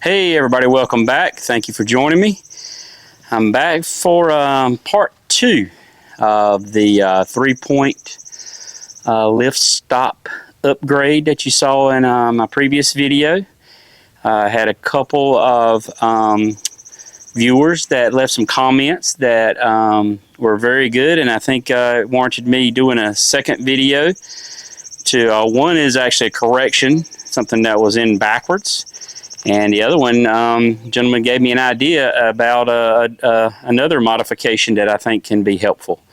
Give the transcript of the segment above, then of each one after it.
Hey everybody, welcome back. Thank you for joining me. I'm back for part 2 of the 3-point lift stop upgrade that you saw in my previous video. I had a couple of viewers that left some comments that were very good, and I think it warranted me doing a second video. One is actually a correction, something that was in backwards. And the other one, gentleman gave me an idea about another modification that I think can be helpful.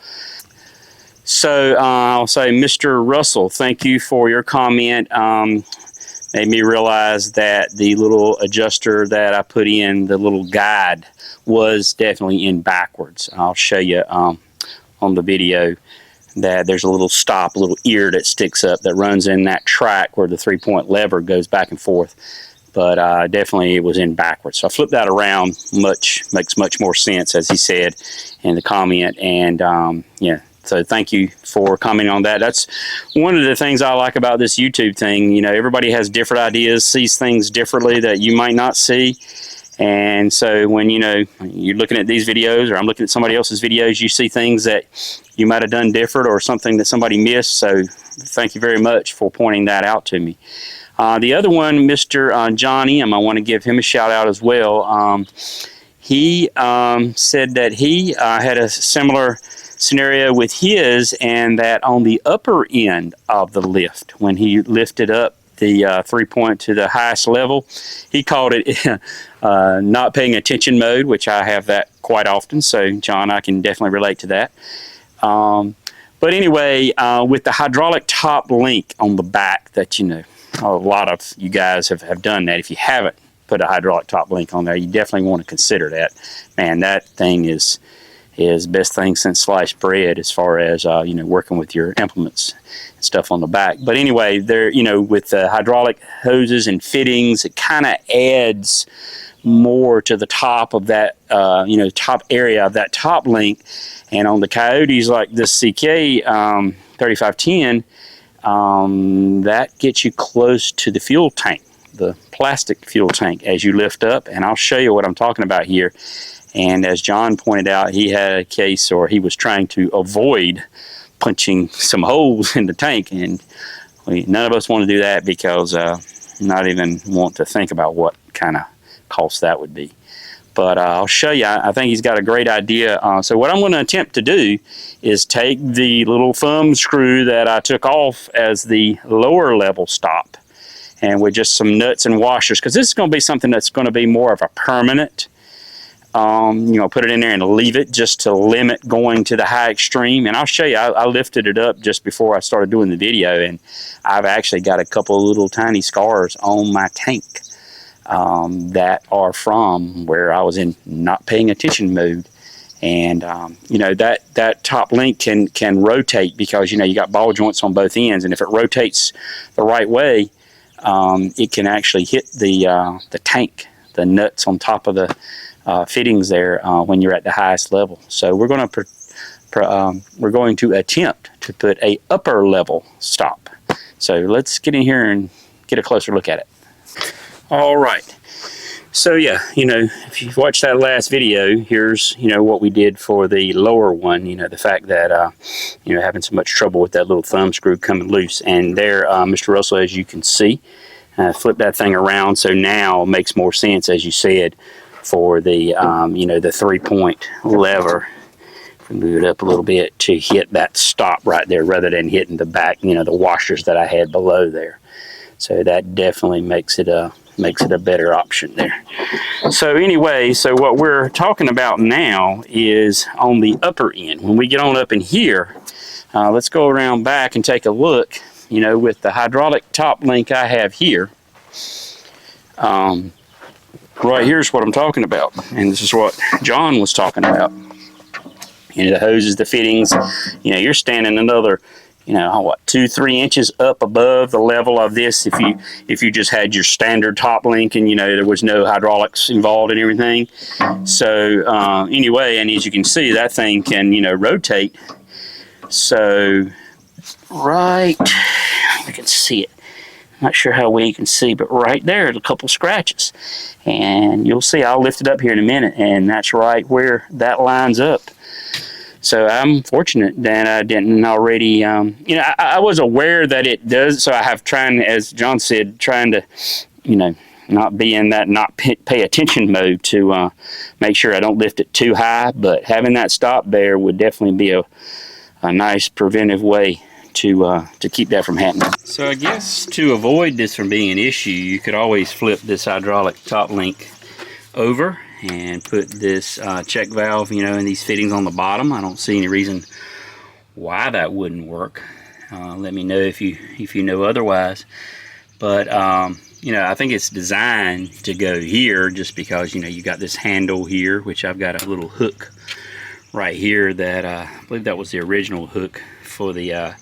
So I'll say, Mr. Russell, thank you for your comment. Made me realize that the little adjuster that I put in, the little guide, was definitely in backwards. I'll show you on the video that there's a little stop, a little ear that sticks up that runs in that track where the 3-point lever goes back and forth. But definitely it was in backwards. So I flipped that around, makes much more sense, as he said in the comment. And yeah, so thank you for commenting on that. That's one of the things I like about this YouTube thing. You know, everybody has different ideas, sees things differently that you might not see. And so when, you know, you're looking at these videos, or I'm looking at somebody else's videos, you see things that you might have done different or something that somebody missed. So thank you very much for pointing that out to me. The other one, Mr. Johnny, I want to give him a shout out as well. He said that he had a similar scenario with his, and that on the upper end of the lift, when he lifted up the 3-point to the highest level, he called it not paying attention mode, which I have that quite often. So, John, I can definitely relate to that. But anyway, with the hydraulic top link on the back, that, you know, a lot of you guys have done that. If you haven't put a hydraulic top link on there, you definitely want to consider that. Man, that thing is best thing since sliced bread as far as you know, working with your implements and stuff on the back. But anyway, there, you know, with the hydraulic hoses and fittings, it kind of adds more to the top of that you know, top area of that top link. And on the Coyotes like this CK 3510, that gets you close to the fuel tank, the plastic fuel tank, as you lift up. And I'll show you what I'm talking about here. And as John pointed out, he had a case, or he was trying to avoid punching some holes in the tank. And none of us want to do that, because not even want to think about what kind of cost that would be. But I'll show you. I think he's got a great idea. So what I'm going to attempt to do is take the little thumb screw that I took off as the lower level stop, and with just some nuts and washers, because this is going to be something that's going to be more of a permanent, you know, put it in there and leave it just to limit going to the high extreme. And I'll show you, I lifted it up just before I started doing the video, and I've actually got a couple of little tiny scars on my tank that are from where I was in not paying attention mode. And you know, that top link can rotate, because, you know, you got ball joints on both ends, and if it rotates the right way, it can actually hit the tank, the nuts on top of the fittings there when you're at the highest level. So we're going to attempt to put a upper level stop. So let's get in here and get a closer look at it. All right. So yeah, you know, if you've watched that last video, here's, you know, what we did for the lower one. You know, the fact that you know, having so much trouble with that little thumb screw coming loose. And there, Mr. Russell, as you can see, flip that thing around. So now it makes more sense, as you said, for the you know, the 3-point lever. Move it up a little bit to hit that stop right there, rather than hitting the back, you know, the washers that I had below there. So that definitely makes it a better option there. So anyway, so what we're talking about now is on the upper end. When we get on up in here, let's go around back and take a look. You know, with the hydraulic top link I have here, right here's what I'm talking about, and this is what John was talking about. You know, the hoses, the fittings, you know, you're standing another, you know, what, 2-3 inches up above the level of this if you just had your standard top link, and, you know, there was no hydraulics involved and everything. So anyway, and as you can see, that thing can, you know, rotate. So right, you can see it. Not sure how well you can see, but right there, a couple scratches. And you'll see, I'll lift it up here in a minute, and that's right where that lines up. So I'm fortunate that I didn't already, I was aware that it does, so I have trying, as John said, trying to, not be in that not pay attention mode to make sure I don't lift it too high, but having that stop there would definitely be a nice preventive way to keep that from happening. So I guess to avoid this from being an issue, you could always flip this hydraulic top link over and put this check valve, in these fittings on the bottom. I don't see any reason why that wouldn't work. Let me know if you know otherwise. But I think it's designed to go here just because you got this handle here, which I've got a little hook right here that I believe that was the original hook for the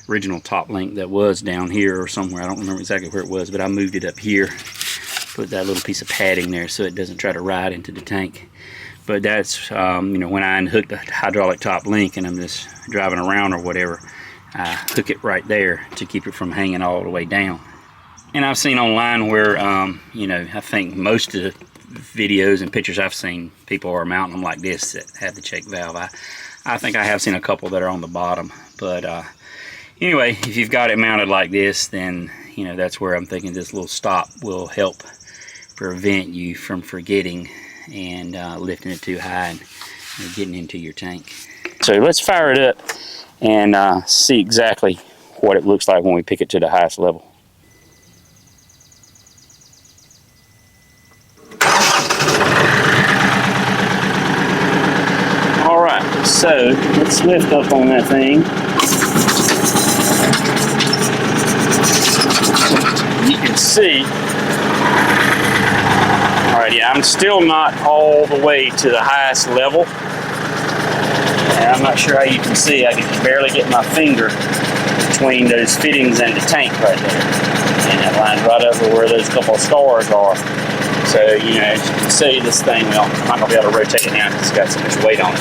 original top link that was down here or somewhere. I don't remember exactly where it was, but I moved it up here, put that little piece of padding there so it doesn't try to ride into the tank. But that's when I unhook the hydraulic top link and I'm just driving around or whatever, I hook it right there to keep it from hanging all the way down. And I've seen online where I think most of the videos and pictures I've seen, people are mounting them like this that have the check valve. I think I have seen a couple that are on the bottom, but anyway, if you've got it mounted like this, then that's where I'm thinking this little stop will help prevent you from forgetting and lifting it too high and getting into your tank. So let's fire it up and see exactly what it looks like when we pick it to the highest level. Alright, so let's lift up on that thing. You can see, alright, yeah, I'm still not all the way to the highest level. And I'm not sure how you can see, I can barely get my finger between those fittings and the tank right there. And that lines right over where those couple of scars are. So, as you can see, this thing, well, I'm not going to be able to rotate it now because it's got so much weight on it.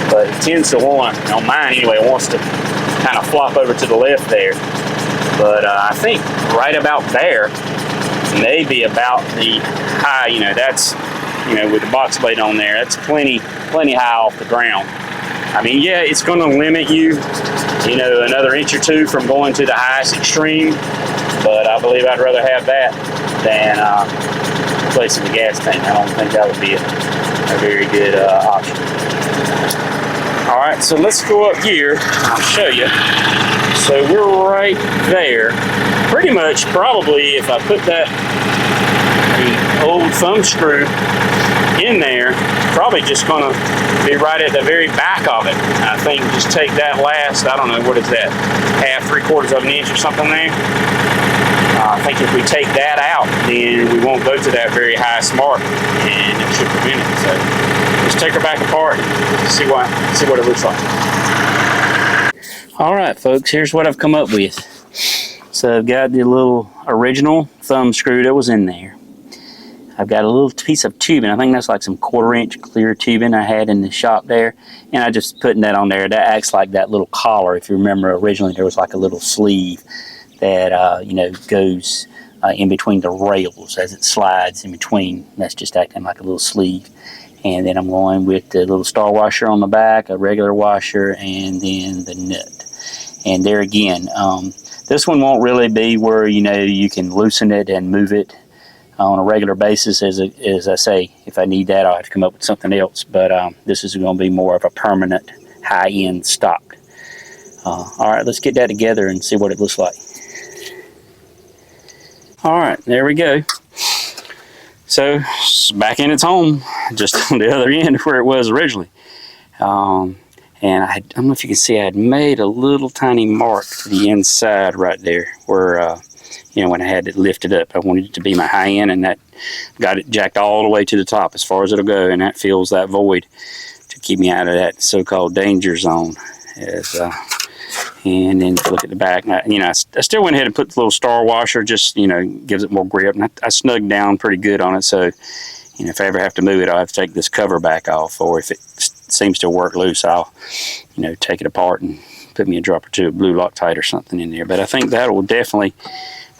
But it tends to want, on mine anyway, it wants to kind of flop over to the left there. But I think right about there, maybe about the high, that's, with the box blade on there, that's plenty high off the ground. I mean, yeah, it's going to limit you, another inch or two from going to the highest extreme, but I believe I'd rather have that than replacing the gas tank. I don't think that would be a very good option. All right, so let's go up here. I'll show you. So we're right there. Pretty much, probably, if I put the old thumb screw in there, probably just going to be right at the very back of it. I think just take that last, I don't know, what is that, half, 3/4 of an inch or something there. I think if we take that out, then we won't go to that very high mark, and it should prevent it. So let's take her back apart and see what it looks like. All right, folks, here's what I've come up with. So I've got the little original thumb screw that was in there. I've got a little piece of tubing. I think that's like some 1/4 inch clear tubing I had in the shop there. And I just putting that on there. That acts like that little collar. If you remember, originally there was like a little sleeve that, goes in between the rails as it slides in between. That's just acting like a little sleeve. And then I'm going with the little star washer on the back, a regular washer, and then the nut. And there again, this one won't really be where, you can loosen it and move it on a regular basis. As I say, if I need that, I'll have to come up with something else. But this is going to be more of a permanent high-end stop. All right, let's get that together and see what it looks like. All right, there we go. So it's back in its home, just on the other end where it was originally. And I don't know if you can see, I had made a little tiny mark to the inside right there where, when I had it lifted up. I wanted it to be my high end, and that got it jacked all the way to the top as far as it'll go, and that fills that void to keep me out of that so-called danger zone. And then if you look at the back, I still went ahead and put the little star washer, just, gives it more grip. And I snugged down pretty good on it, so, if I ever have to move it, I'll have to take this cover back off, or if it seems to work loose, I'll, take it apart and put me a drop or two of blue Loctite or something in there. But I think that will definitely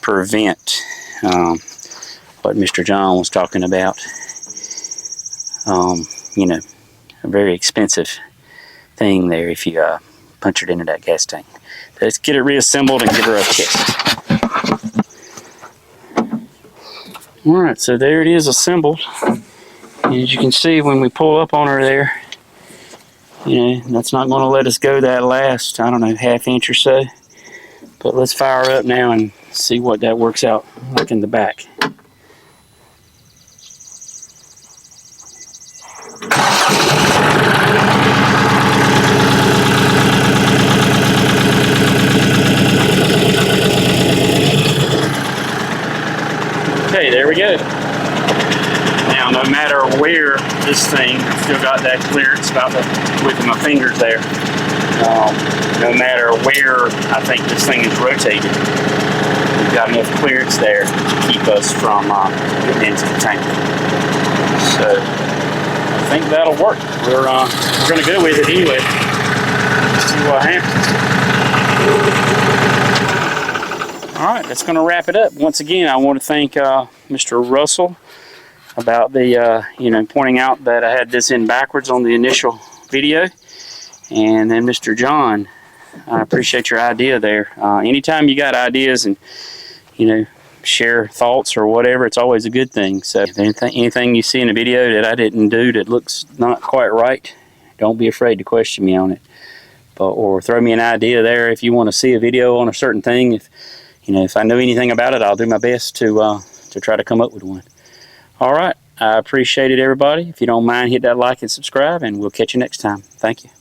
prevent what Mr. John was talking about. You know, a very expensive thing there if you punch it into that gas tank. Let's get it reassembled and give her a test. Alright, so there it is assembled. And as you can see, when we pull up on her there, you know, that's not going to let us go that last, I don't know, half inch or so. But let's fire her up now and see what that works out like in the back. Okay, there we go. Now, no matter where this thing, I've still got that clearance about the width of my fingers there. No matter where I think this thing is rotated, we've got enough clearance there to keep us from getting into the tank. So, I think that'll work. We're going to go with it anyway. See what happens. Alright, that's going to wrap it up. Once again, I want to thank Mr. Russell about the, you know, pointing out that I had this in backwards on the initial video. And then Mr. John, I appreciate your idea there. Anytime you got ideas and, you know, share thoughts or whatever, it's always a good thing. So if anything you see in a video that I didn't do that looks not quite right, don't be afraid to question me on it. Or throw me an idea there if you want to see a video on a certain thing. If you know, if I know anything about it, I'll do my best to try to come up with one. All right, I appreciate it, everybody. If you don't mind, hit that like and subscribe, and we'll catch you next time. Thank you.